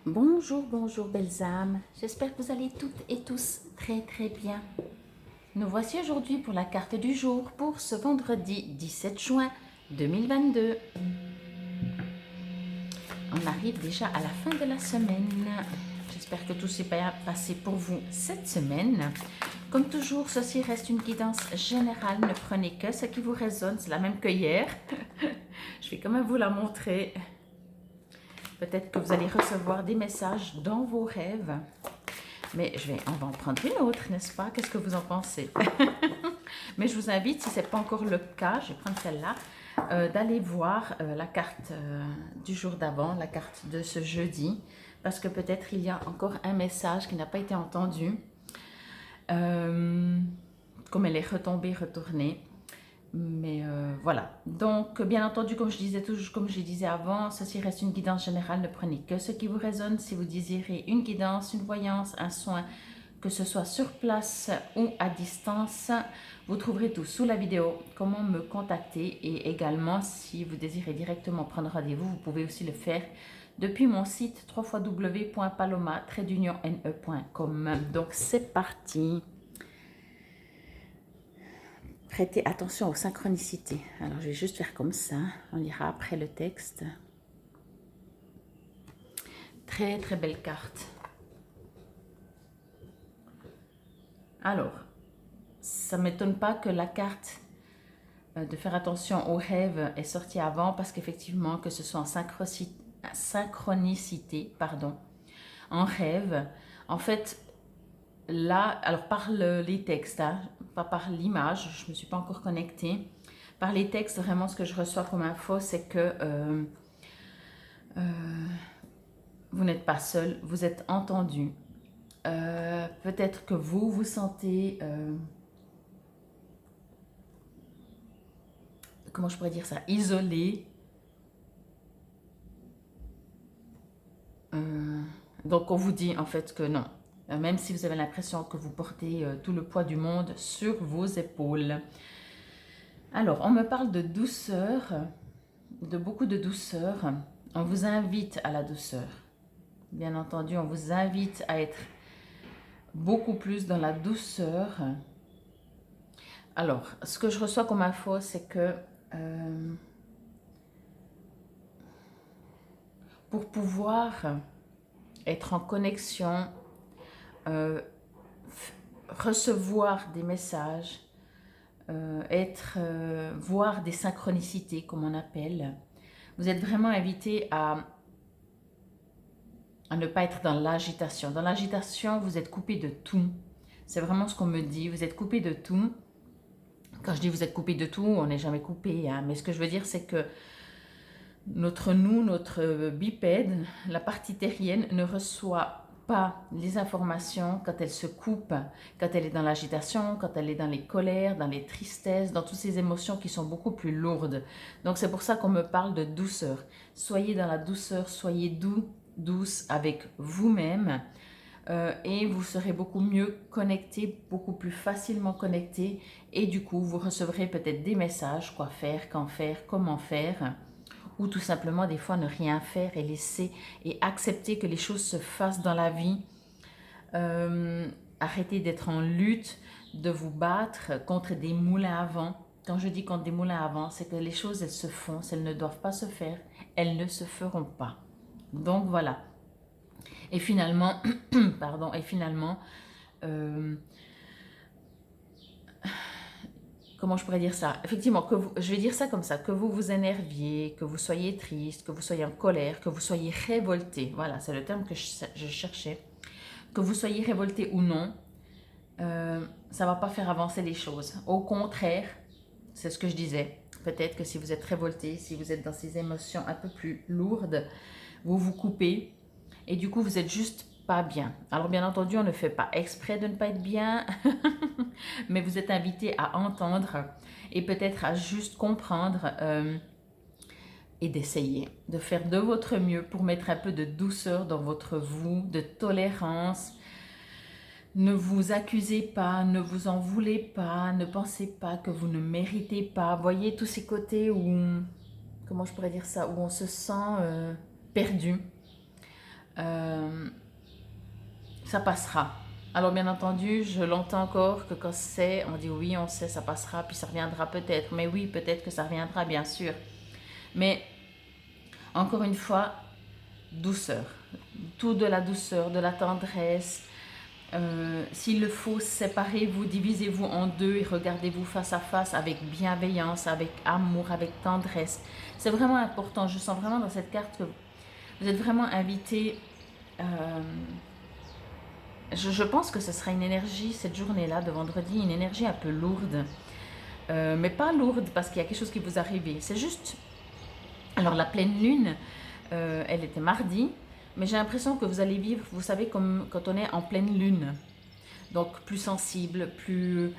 Bonjour, bonjour belles âmes, j'espère que vous allez toutes et tous très bien. Nous voici aujourd'hui pour la carte du jour pour ce vendredi 17 juin 2022. On arrive déjà à la fin de la semaine. J'espère que tout s'est bien passé pour vous cette semaine. Comme toujours, ceci reste une guidance générale, ne prenez que ce qui vous résonne, c'est la même que hier. Je vais quand même vous la montrer. Peut-être que vous allez recevoir des messages dans vos rêves. Mais on va en prendre une autre, n'est-ce pas? Qu'est-ce que vous en pensez? Mais je vous invite, si ce n'est pas encore le cas, je vais prendre celle-là, d'aller voir la carte du jour d'avant, la carte de ce jeudi, parce que peut-être il y a encore un message qui n'a pas été entendu, comme elle est retombée, retournée. Mais voilà. Donc, bien entendu, comme je disais avant, ceci reste une guidance générale. Ne prenez que ce qui vous résonne. Si vous désirez une guidance, une voyance, un soin, que ce soit sur place ou à distance, vous trouverez tout sous la vidéo, comment me contacter. Et également, si vous désirez directement prendre rendez-vous, vous pouvez aussi le faire depuis mon site www.paloma-ne.com. Donc, c'est parti. Prêtez attention aux synchronicités. Alors, je vais juste faire comme ça. On lira après le texte. Très belle carte. Alors, ça ne m'étonne pas que la carte de faire attention aux rêves est sortie avant parce qu'effectivement, que ce soit en synchronicité, en rêve, en fait, là, alors par les textes, hein, pas par l'image, je ne me suis pas encore connectée. Par les textes, vraiment, ce que je reçois comme info, c'est que vous n'êtes pas seul, vous êtes entendu. Peut-être que vous vous sentez, comment je pourrais dire ça, isolé. Donc on vous dit en fait que non, même si vous avez l'impression que vous portez tout le poids du monde sur vos épaules. Alors on me parle de douceur, de beaucoup de douceur. On vous invite à la douceur. Bien entendu, on vous invite à être beaucoup plus dans la douceur. Alors, ce que je reçois comme info, c'est que pour pouvoir être en connexion, recevoir des messages, voir des synchronicités, comme on appelle, vous êtes vraiment invité à ne pas être dans l'agitation. Dans l'agitation, vous êtes coupé de tout. C'est vraiment ce qu'on me dit, vous êtes coupé de tout. Quand je dis vous êtes coupé de tout, on n'est jamais coupé, hein, mais ce que je veux dire, c'est que notre bipède, la partie terrienne, ne reçoit pas les informations quand elle se coupe, quand elle est dans l'agitation, quand elle est dans les colères, dans les tristesses, dans toutes ces émotions qui sont beaucoup plus lourdes. Donc c'est pour ça qu'on me parle de douceur. Soyez dans la douceur, soyez douce avec vous-même. Et vous serez beaucoup mieux connecté, beaucoup plus facilement connecté, et du coup vous recevrez peut-être des messages, quoi faire, quand faire, comment faire, ou tout simplement des fois ne rien faire et laisser et accepter que les choses se fassent dans la vie. Arrêtez d'être en lutte, de vous battre contre des moulins à vent. Quand je dis contre des moulins à vent, c'est que les choses, elles se font. Si elles ne doivent pas se faire, elles ne se feront pas. Donc voilà. Et finalement, comment je pourrais dire ça? Effectivement, je vais dire ça comme ça, que vous vous énerviez, que vous soyez triste, que vous soyez en colère, que vous soyez révolté. Voilà, c'est le terme que je cherchais. Que vous soyez révolté ou non, ça ne va pas faire avancer les choses. Au contraire, c'est ce que je disais. Peut-être que si vous êtes révolté, si vous êtes dans ces émotions un peu plus lourdes, vous vous coupez et du coup vous êtes juste pas bien. Alors bien entendu, on ne fait pas exprès de ne pas être bien, mais vous êtes invité à entendre et peut-être à juste comprendre et d'essayer de faire de votre mieux pour mettre un peu de douceur dans votre vous, de tolérance. Ne vous accusez pas, ne vous en voulez pas, ne pensez pas que vous ne méritez pas. Voyez tous ces côtés où, comment je pourrais dire ça, où on se sent perdu. euh, ça passera. Alors bien entendu, je l'entends encore que quand c'est, on dit oui, on sait, ça passera, puis ça reviendra peut-être. Mais oui, peut-être que ça reviendra, bien sûr. Mais encore une fois, douceur. Tout de la douceur, de la tendresse. S'il le faut, séparez-vous, divisez-vous en deux et regardez-vous face à face avec bienveillance, avec amour, avec tendresse. C'est vraiment important. Je sens vraiment dans cette carte que vous êtes vraiment invité. euh, je pense que ce sera une énergie, cette journée-là de vendredi, une énergie un peu lourde. Mais pas lourde parce qu'il y a quelque chose qui vous arrive. C'est juste... Alors la pleine lune, elle était mardi, mais j'ai l'impression que vous allez vivre, vous savez, comme quand on est en pleine lune. Donc plus sensible, plus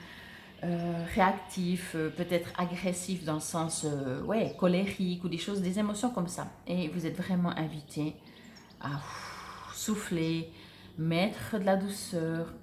réactif, peut-être agressif dans le sens ouais, colérique ou des choses, des émotions comme ça. Et vous êtes vraiment invité à souffler, mettre de la douceur,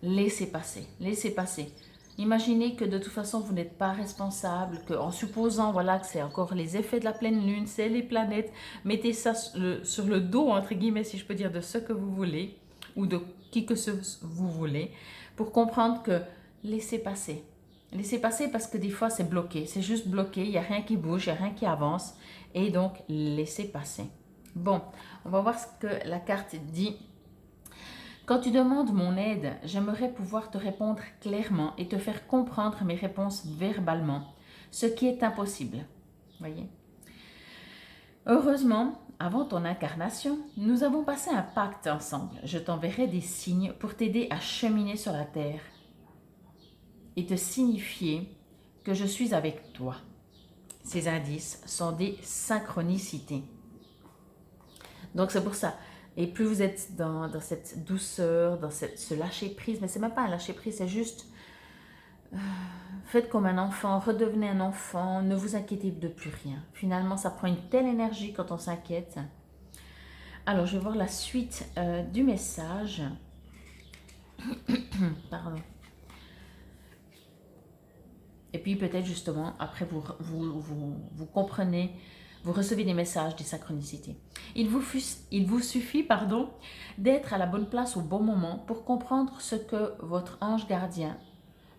laisser passer, laisser passer. Imaginez que de toute façon vous n'êtes pas responsable, que en supposant voilà que c'est encore les effets de la pleine lune, c'est les planètes, mettez ça sur le dos entre guillemets si je peux dire de ce que vous voulez ou de qui que ce vous voulez pour comprendre que laissez passer. Laissez passer parce que des fois c'est bloqué, c'est juste bloqué, il n'y a rien qui bouge, il n'y a rien qui avance et donc laissez passer. Bon, on va voir ce que la carte dit. Quand tu demandes mon aide, j'aimerais pouvoir te répondre clairement et te faire comprendre mes réponses verbalement, ce qui est impossible. Voyez. Heureusement, avant ton incarnation, nous avons passé un pacte ensemble. Je t'enverrai des signes pour t'aider à cheminer sur la terre et te signifier que je suis avec toi. Ces indices sont des synchronicités. Donc c'est pour ça. Et plus vous êtes dans cette douceur, dans ce lâcher-prise, mais c'est même pas un lâcher-prise, c'est juste faites comme un enfant, redevenez un enfant, ne vous inquiétez de plus rien. Finalement, ça prend une telle énergie quand on s'inquiète. Alors, je vais voir la suite du message. Pardon. Et puis peut-être justement, après vous comprenez, vous recevez des messages, des synchronicités. Il vous suffit d'être à la bonne place au bon moment pour comprendre ce que votre ange gardien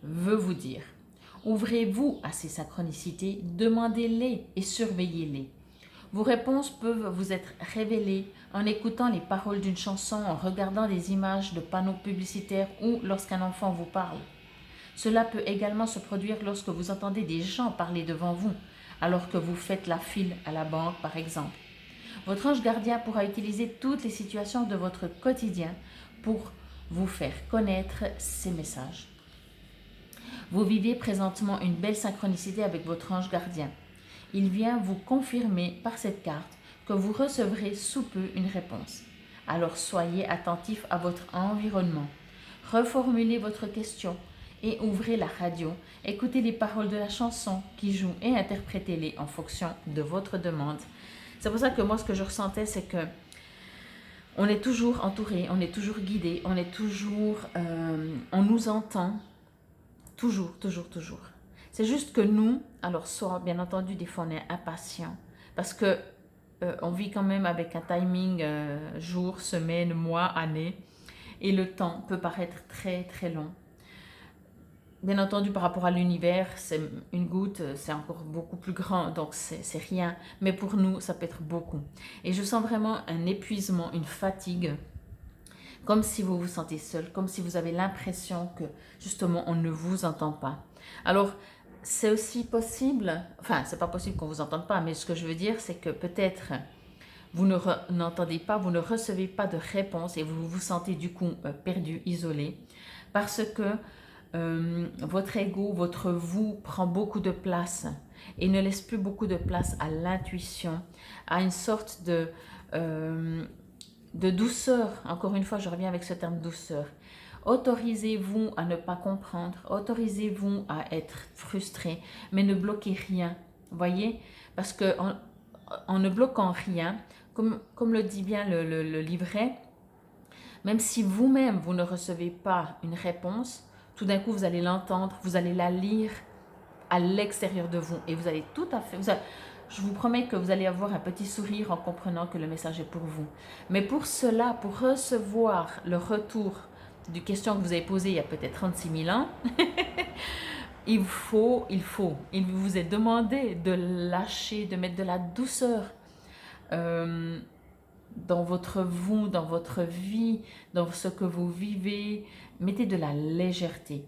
veut vous dire. Ouvrez-vous à ces synchronicités, demandez-les et surveillez-les. Vos réponses peuvent vous être révélées en écoutant les paroles d'une chanson, en regardant des images de panneaux publicitaires ou lorsqu'un enfant vous parle. Cela peut également se produire lorsque vous entendez des gens parler devant vous, alors que vous faites la file à la banque par exemple. Votre ange gardien pourra utiliser toutes les situations de votre quotidien pour vous faire connaître ces messages. Vous vivez présentement une belle synchronicité avec votre ange gardien. Il vient vous confirmer par cette carte que vous recevrez sous peu une réponse. Alors soyez attentif à votre environnement. Reformulez votre question et ouvrez la radio. Écoutez les paroles de la chanson qui joue et interprétez-les en fonction de votre demande. C'est pour ça que moi, ce que je ressentais, c'est que on est toujours entouré, on est toujours guidé, on est toujours, on nous entend, toujours, toujours, toujours. C'est juste que nous, alors soit bien entendu, des fois on est impatient parce que on vit quand même avec un timing jour, semaine, mois, année et le temps peut paraître très très long. Bien entendu, par rapport à l'univers, c'est une goutte, c'est encore beaucoup plus grand, donc c'est rien. Mais pour nous, ça peut être beaucoup. Et je sens vraiment un épuisement, une fatigue, comme si vous vous sentez seul, comme si vous avez l'impression que justement on ne vous entend pas. Alors, c'est aussi possible, enfin, c'est pas possible qu'on vous entende pas, mais ce que je veux dire, c'est que peut-être vous n'entendez pas, vous ne recevez pas de réponse et vous vous sentez du coup perdu, isolé, parce que votre ego, votre vous prend beaucoup de place et ne laisse plus beaucoup de place à l'intuition, à une sorte de douceur. Encore une fois, je reviens avec ce terme douceur. Autorisez-vous à ne pas comprendre, autorisez-vous à être frustré, mais ne bloquez rien, voyez, parce que en ne bloquant rien, comme le dit bien le livret, même si vous-même vous ne recevez pas une réponse, tout d'un coup, vous allez l'entendre, vous allez la lire à l'extérieur de vous et vous allez tout à fait... je vous promets que vous allez avoir un petit sourire en comprenant que le message est pour vous. Mais pour cela, pour recevoir le retour du question que vous avez posée il y a peut-être 36 000 ans, il vous est demandé de lâcher, de mettre de la douceur dans votre vous, dans votre vie, dans ce que vous vivez. Mettez de la légèreté.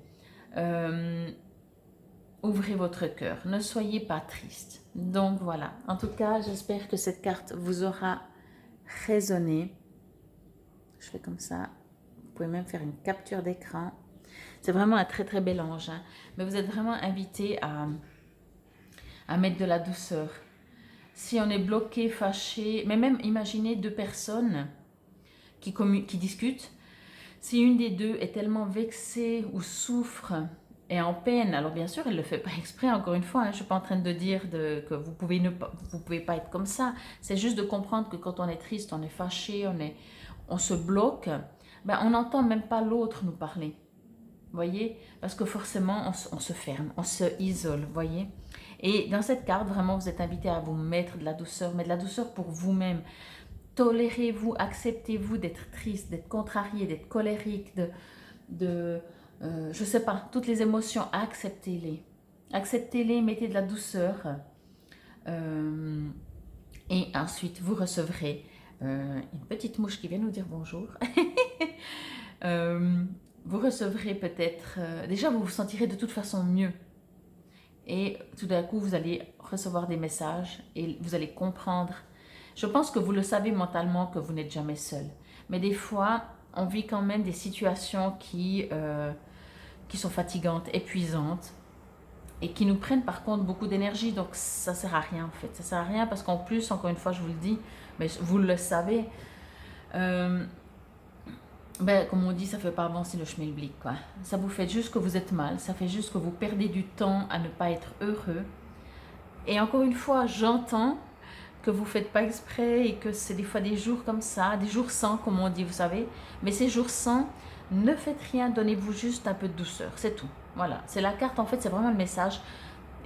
Ouvrez votre cœur, ne soyez pas triste. Donc voilà, en tout cas, j'espère que cette carte vous aura résonné. Je fais comme ça, vous pouvez même faire une capture d'écran. C'est vraiment un très très bel ange, hein. Mais vous êtes vraiment invité à mettre de la douceur. Si on est bloqué, fâché, mais même imaginez deux personnes qui discutent. Si une des deux est tellement vexée ou souffre, est en peine, alors bien sûr, elle ne le fait pas exprès, encore une fois, hein, je ne suis pas en train de dire que vous pouvez pas être comme ça. C'est juste de comprendre que quand on est triste, on est fâché, on se bloque, ben, on n'entend même pas l'autre nous parler. Voyez, parce que forcément, on se ferme, on se isole, voyez. Et dans cette carte, vraiment, vous êtes invité à vous mettre de la douceur, mais de la douceur pour vous-même. Tolérez-vous, acceptez-vous d'être triste, d'être contrarié, d'être colérique, je sais pas, toutes les émotions, acceptez-les. Acceptez-les, mettez de la douceur. Et ensuite, vous recevrez une petite mouche qui vient nous dire bonjour. Vous recevrez peut-être... déjà, vous vous sentirez de toute façon mieux. Et tout d'un coup, vous allez recevoir des messages et vous allez comprendre. Je pense que vous le savez mentalement que vous n'êtes jamais seul. Mais des fois, on vit quand même des situations qui sont fatigantes, épuisantes et qui nous prennent par contre beaucoup d'énergie. Donc, ça ne sert à rien en fait. Ça ne sert à rien parce qu'en plus, encore une fois, je vous le dis, mais vous le savez, ben, comme on dit, ça ne fait pas avancer le schmilblick, quoi. Ça vous fait juste que vous êtes mal, ça fait juste que vous perdez du temps à ne pas être heureux. Et encore une fois, j'entends que vous ne faites pas exprès et que c'est des fois des jours comme ça, des jours sans, comme on dit, vous savez. Mais ces jours sans, ne faites rien, donnez-vous juste un peu de douceur, c'est tout. Voilà, c'est la carte, en fait, c'est vraiment le message.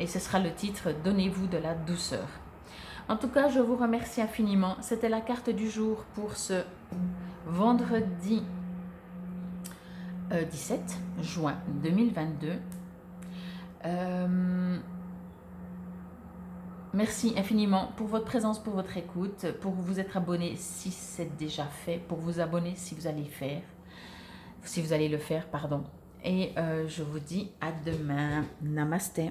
Et ce sera le titre, donnez-vous de la douceur. En tout cas, je vous remercie infiniment. C'était la carte du jour pour ce vendredi 17 juin 2022. Merci infiniment pour votre présence, pour votre écoute, pour vous être abonné si c'est déjà fait, pour vous abonner si vous allez le faire, pardon. Et je vous dis à demain. Namasté.